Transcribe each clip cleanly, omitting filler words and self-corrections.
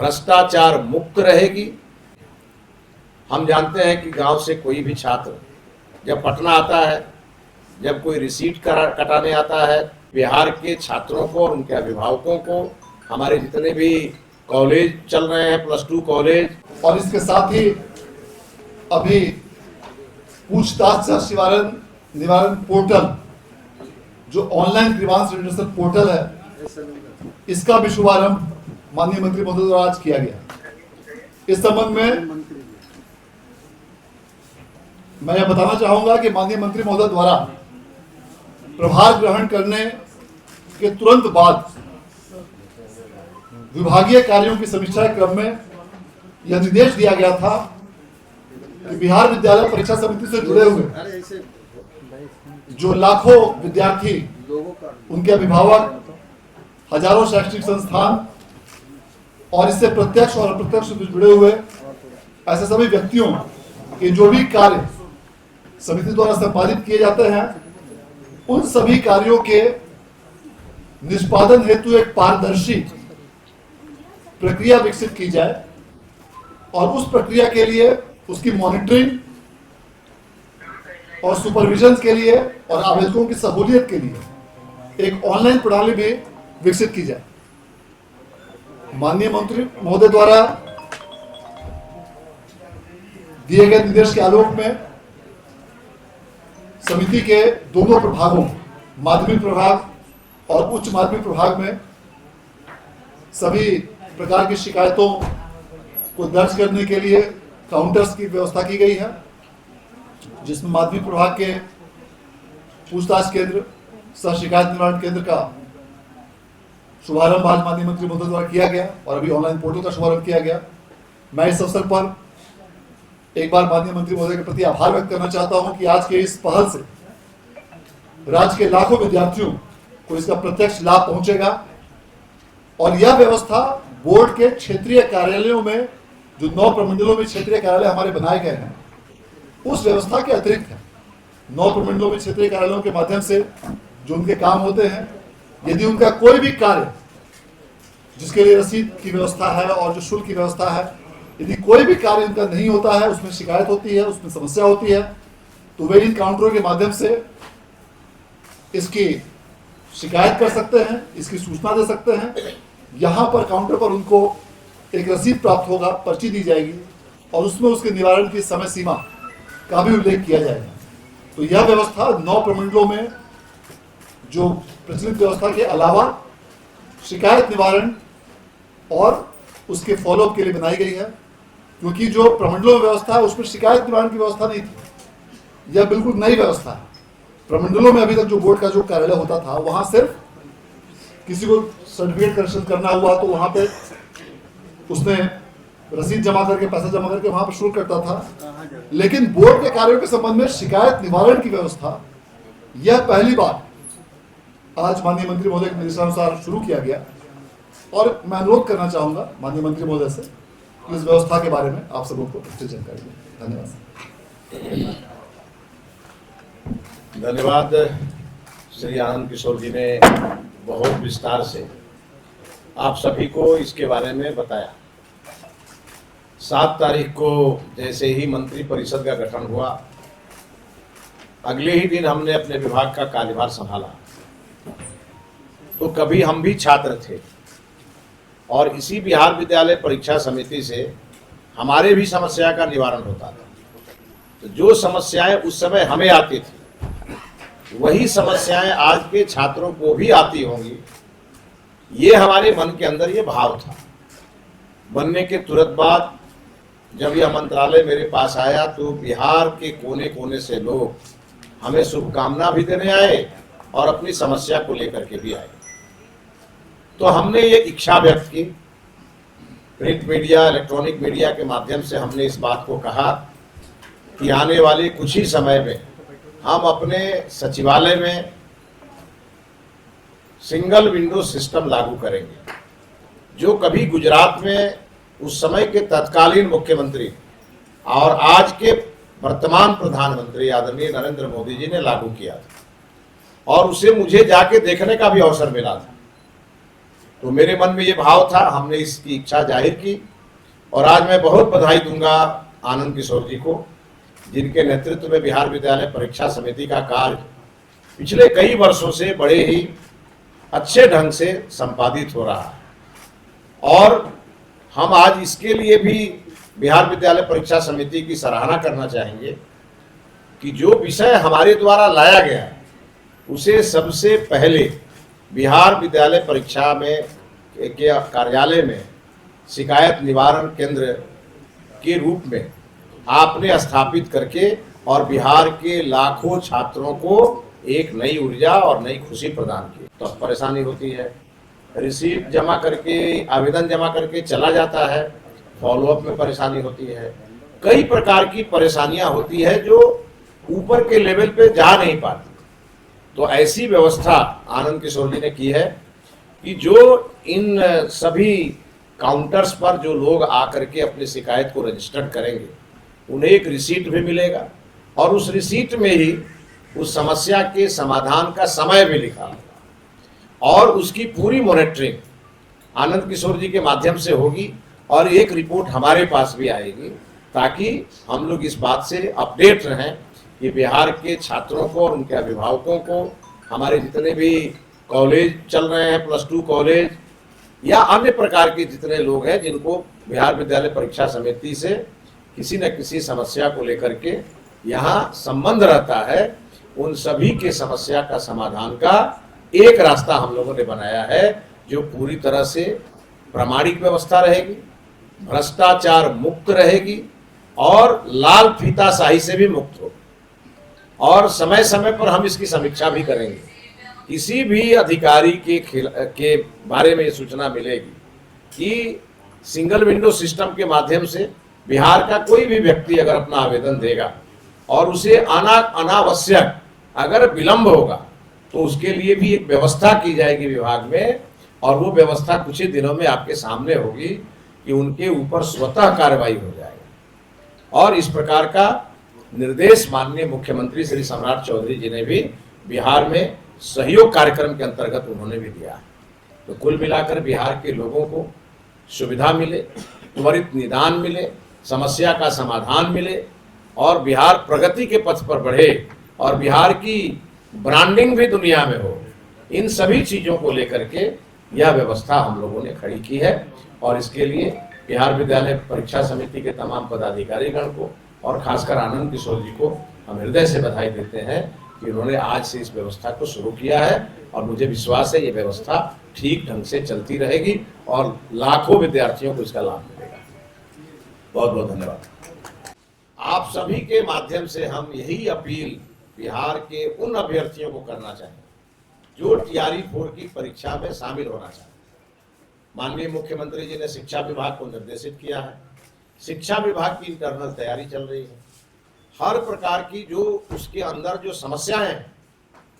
भ्रष्टाचार मुक्त रहेगी। हम जानते हैं कि गांव से कोई भी छात्र जब पटना आता है, जब कोई रिसीट कटाने आता है, बिहार के छात्रों को और उनके अभिभावकों को हमारे जितने भी कॉलेज चल रहे हैं, +2 कॉलेज, और इसके साथ ही अभी पूछताछ निवारण पोर्टल जो ऑनलाइन ग्रीवांस रिडर्सल पोर्टल है, इसका भी शुभारंभ माननीय मंत्री महोदय द्वारा आज किया गया। इस संबंध में मैं यह बताना चाहूंगा कि माननीय मंत्री महोदय द्वारा प्रभार ग्रहण करने के तुरंत बाद विभागीय कार्यों की समीक्षा के क्रम में यह निर्देश दिया गया था कि बिहार विद्यालय परीक्षा समिति से जुड़े हुए जो लाखों विद्यार्थी, उनके अभिभावक, हजारों शैक्षणिक संस्थान और इससे प्रत्यक्ष और अप्रत्यक्ष जुड़े हुए ऐसे सभी व्यक्तियों के जो भी कार्य समिति द्वारा संपादित किए जाते हैं, उन सभी कार्यों के निष्पादन हेतु एक पारदर्शी प्रक्रिया विकसित की जाए और उस प्रक्रिया के लिए उसकी मॉनिटरिंग और सुपरविजन के लिए और आवेदकों की सहूलियत के लिए एक ऑनलाइन प्रणाली भी विकसित की जाए। माननीय मंत्री महोदय द्वारा दिए गए निर्देश के आलोक में समिति के दोनों प्रभागों, माध्यमिक प्रभाग और उच्च माध्यमिक प्रभाग में सभी प्रकार की शिकायतों को दर्ज करने के लिए काउंटर्स की व्यवस्था की गई है, जिसमें माध्यमिक प्रभाग के पूछताछ केंद्र, सह शिकायत निवारण केंद्र का शुभारंभ आज माननीय मंत्री महोदय द्वारा किया गया और अभी ऑनलाइन पोर्टल का शुभारंभ किया गया। मैं इस अवसर पर एक बार माननीय मंत्री महोदय के प्रति आभार व्यक्त करना चाहता हूं कि आज के इस पहल से राज्य के लाखों विद्यार्थियों को इसका प्रत्यक्ष लाभ पहुंचेगा और यह व्यवस्था बोर्ड के क्षेत्रीय कार्यालयों में, जो 9 प्रमंडलों में क्षेत्रीय कार्यालय हमारे बनाए गए हैं, उस व्यवस्था के अतिरिक्त है। 9 प्रमंडलों में क्षेत्रीय कार्यालयों के माध्यम से जो उनके काम होते हैं, यदि उनका कोई भी कार्य जिसके लिए रसीद की व्यवस्था है और जो शुल्क की व्यवस्था है, यदि कोई भी कार्य इनका नहीं होता है, उसमें शिकायत होती है, उसमें समस्या होती है, तो वे इन काउंटरों के माध्यम से इसकी शिकायत कर सकते हैं, इसकी सूचना दे सकते हैं। यहाँ पर काउंटर पर उनको एक रसीद प्राप्त होगा, पर्ची दी जाएगी और उसमें उसके निवारण की समय सीमा का भी उल्लेख किया जाएगा। तो यह व्यवस्था 9 प्रमंडलों में जो प्रचलित व्यवस्था के अलावा शिकायत निवारण और उसके फॉलोअप के लिए बनाई गई है, क्योंकि जो प्रमंडलों में व्यवस्था है उसमें शिकायत निवारण की व्यवस्था नहीं थी। यह बिल्कुल नई व्यवस्था है। प्रमंडलों में अभी तक जो बोर्ड का जो कार्यालय होता था, वहां सिर्फ किसी को सर्टिफिकेट करेक्शन करना हुआ तो वहां पे उसने रसीद जमा करके, पैसा जमा करके वहां पर शुल्क कटता था। लेकिन बोर्ड के कार्यों के संबंध में शिकायत निवारण की व्यवस्था यह पहली बार आज माननीय मंत्री महोदय के निर्देशानुसार शुरू किया गया और मैं अनुरोध करना चाहूंगा माननीय मंत्री महोदय से कि इस व्यवस्था के बारे में आप सबों को अच्छी जानकारी दें। धन्यवाद। धन्यवाद। श्री आनंद किशोर जी ने बहुत विस्तार से आप सभी को इसके बारे में बताया। 7 तारीख को जैसे ही मंत्री परिषद का गठन हुआ, अगले ही दिन हमने अपने विभाग का कार्यभार संभाला। तो कभी हम भी छात्र थे और इसी बिहार विद्यालय परीक्षा समिति से हमारे भी समस्या का निवारण होता था। तो जो समस्याएं उस समय हमें आती थी, वही समस्याएं आज के छात्रों को भी आती होंगी, ये हमारे मन के अंदर ये भाव था। बनने के तुरंत बाद जब यह मंत्रालय मेरे पास आया तो बिहार के कोने कोने से लोग हमें शुभकामना भी देने आए और अपनी समस्या को लेकर के भी आए। तो हमने ये इच्छा व्यक्त की, प्रिंट मीडिया, इलेक्ट्रॉनिक मीडिया के माध्यम से हमने इस बात को कहा कि आने वाले कुछ ही समय में हम अपने सचिवालय में सिंगल विंडो सिस्टम लागू करेंगे, जो कभी गुजरात में उस समय के तत्कालीन मुख्यमंत्री और आज के वर्तमान प्रधानमंत्री आदरणीय नरेंद्र मोदी जी ने लागू किया था और उसे मुझे जाके देखने का भी अवसर मिला था। तो मेरे मन में ये भाव था, हमने इसकी इच्छा जाहिर की और आज मैं बहुत बधाई दूंगा आनंद किशोर जी को, जिनके नेतृत्व में बिहार विद्यालय परीक्षा समिति का कार्य पिछले कई वर्षों से बड़े ही अच्छे ढंग से संपादित हो रहा है। और हम आज इसके लिए भी बिहार विद्यालय परीक्षा समिति की सराहना करना चाहेंगे कि जो विषय हमारे द्वारा लाया गया है उसे सबसे पहले बिहार विद्यालय परीक्षा में के कार्यालय में शिकायत निवारण केंद्र के रूप में आपने स्थापित करके और बिहार के लाखों छात्रों को एक नई ऊर्जा और नई खुशी प्रदान की। तो अब परेशानी होती है, रिसीट जमा करके, आवेदन जमा करके चला जाता है, फॉलोअप में परेशानी होती है, कई प्रकार की परेशानियां होती है जो ऊपर के लेवल पे जा नहीं पाती। तो ऐसी व्यवस्था आनंद किशोर जी ने की है कि जो इन सभी काउंटर्स पर जो लोग आकर के अपनी शिकायत को रजिस्टर्ड करेंगे उन्हें एक रिसीट भी मिलेगा और उस रिसीट में ही उस समस्या के समाधान का समय भी लिखा होगा और उसकी पूरी मॉनिटरिंग आनंद किशोर जी के माध्यम से होगी और एक रिपोर्ट हमारे पास भी आएगी, ताकि हम लोग इस बात से अपडेट रहें कि बिहार के छात्रों को और उनके अभिभावकों को, हमारे जितने भी कॉलेज चल रहे हैं, +2 कॉलेज या अन्य प्रकार के जितने लोग हैं जिनको बिहार विद्यालय परीक्षा समिति से किसी न किसी समस्या को लेकर के यहाँ संबंध रहता है, उन सभी के समस्या का समाधान का एक रास्ता हम लोगों ने बनाया है जो पूरी तरह से प्रामाणिक व्यवस्था रहेगी, भ्रष्टाचार मुक्त रहेगी और लाल फीताशाही से भी मुक्त होगी। और समय समय पर हम इसकी समीक्षा भी करेंगे। किसी भी अधिकारी के बारे में ये सूचना मिलेगी कि सिंगल विंडो सिस्टम के माध्यम से बिहार का कोई भी व्यक्ति अगर अपना आवेदन देगा और उसे अनावश्यक अगर विलंब होगा तो उसके लिए भी एक व्यवस्था की जाएगी विभाग में, और वो व्यवस्था कुछ ही दिनों में आपके सामने होगी कि उनके ऊपर स्वतः कार्रवाई हो जाएगी। और इस प्रकार का निर्देश माननीय मुख्यमंत्री श्री सम्राट चौधरी जी ने भी बिहार में सहयोग कार्यक्रम के अंतर्गत उन्होंने भी दिया है। तो कुल मिलाकर बिहार के लोगों को सुविधा मिले, त्वरित निदान मिले, समस्या का समाधान मिले और बिहार प्रगति के पथ पर बढ़े और बिहार की ब्रांडिंग भी दुनिया में हो, इन सभी चीज़ों को लेकर के यह व्यवस्था हम लोगों ने खड़ी की है। और इसके लिए बिहार विद्यालय परीक्षा समिति के तमाम पदाधिकारीगण को और खासकर आनंद किशोर जी को हम हृदय से बधाई देते हैं कि उन्होंने आज से इस व्यवस्था को शुरू किया है और मुझे विश्वास है ये व्यवस्था ठीक ढंग से चलती रहेगी और लाखों विद्यार्थियों को इसका लाभ मिलेगा। बहुत बहुत धन्यवाद। आप सभी के माध्यम से हम यही अपील बिहार के उन अभ्यर्थियों को करना चाहेंगे जो TRE 4 की परीक्षा में शामिल होना चाहते हैं। माननीय मुख्यमंत्री जी ने शिक्षा विभाग को निर्देशित किया है, शिक्षा विभाग की इंटरनल तैयारी चल रही है, हर प्रकार की जो उसके अंदर जो समस्याएं हैं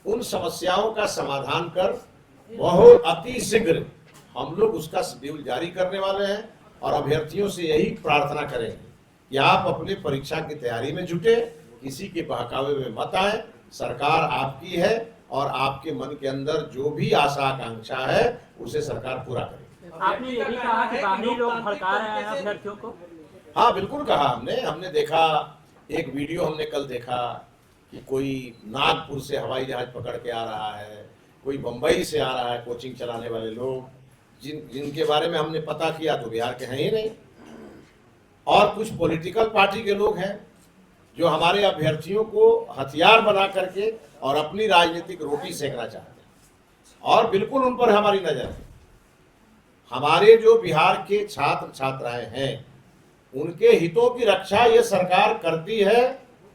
उन समस्याओं का समाधान कर बहुत अति शीघ्र हम लोग उसका शेड्यूल जारी करने वाले हैं और अभ्यर्थियों से यही प्रार्थना करेंगे कि आप अपनी परीक्षा की तैयारी में जुटे, किसी के बहकावे में मत आए। सरकार आपकी है और आपके मन के अंदर जो भी आशा आकांक्षा है उसे सरकार पूरा करेगी। आपने ये भी कहा कि बाहरी लोग भड़का रहे हैं अभ्यर्थियों को। हाँ बिल्कुल कहा हमने देखा, एक वीडियो हमने कल देखा कि कोई नागपुर से हवाई जहाज पकड़ के आ रहा है, कोई बम्बई से आ रहा है, कोचिंग चलाने वाले लोग जिनके बारे में हमने पता किया तो बिहार के हैं ही नहीं, और कुछ पॉलिटिकल पार्टी के लोग हैं जो हमारे अभ्यर्थियों को हथियार बना करके और अपनी राजनीतिक रोटी सेकना चाहते हैं और बिल्कुल उन पर हमारी नजर है। हमारे जो बिहार के छात्र छात्राएं हैं उनके हितों की रक्षा ये सरकार करती है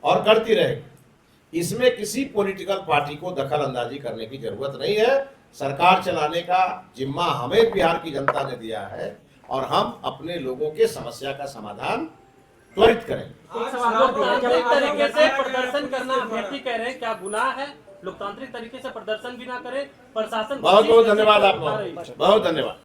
और करती रहेगी। इसमें किसी पॉलिटिकल पार्टी को दखल अंदाजी करने की जरूरत नहीं है। सरकार चलाने का जिम्मा हमें बिहार की जनता ने दिया है और हम अपने लोगों के समस्या का समाधान त्वरित करेंगे। लोकतांत्रिक तरीके से प्रदर्शन करना अभ्यर्थी कह रहे हैं, क्या गुनाह है? लोकतांत्रिक तरीके से प्रदर्शन भी ना करें, प्रशासन। बहुत बहुत धन्यवाद आपको, बहुत धन्यवाद।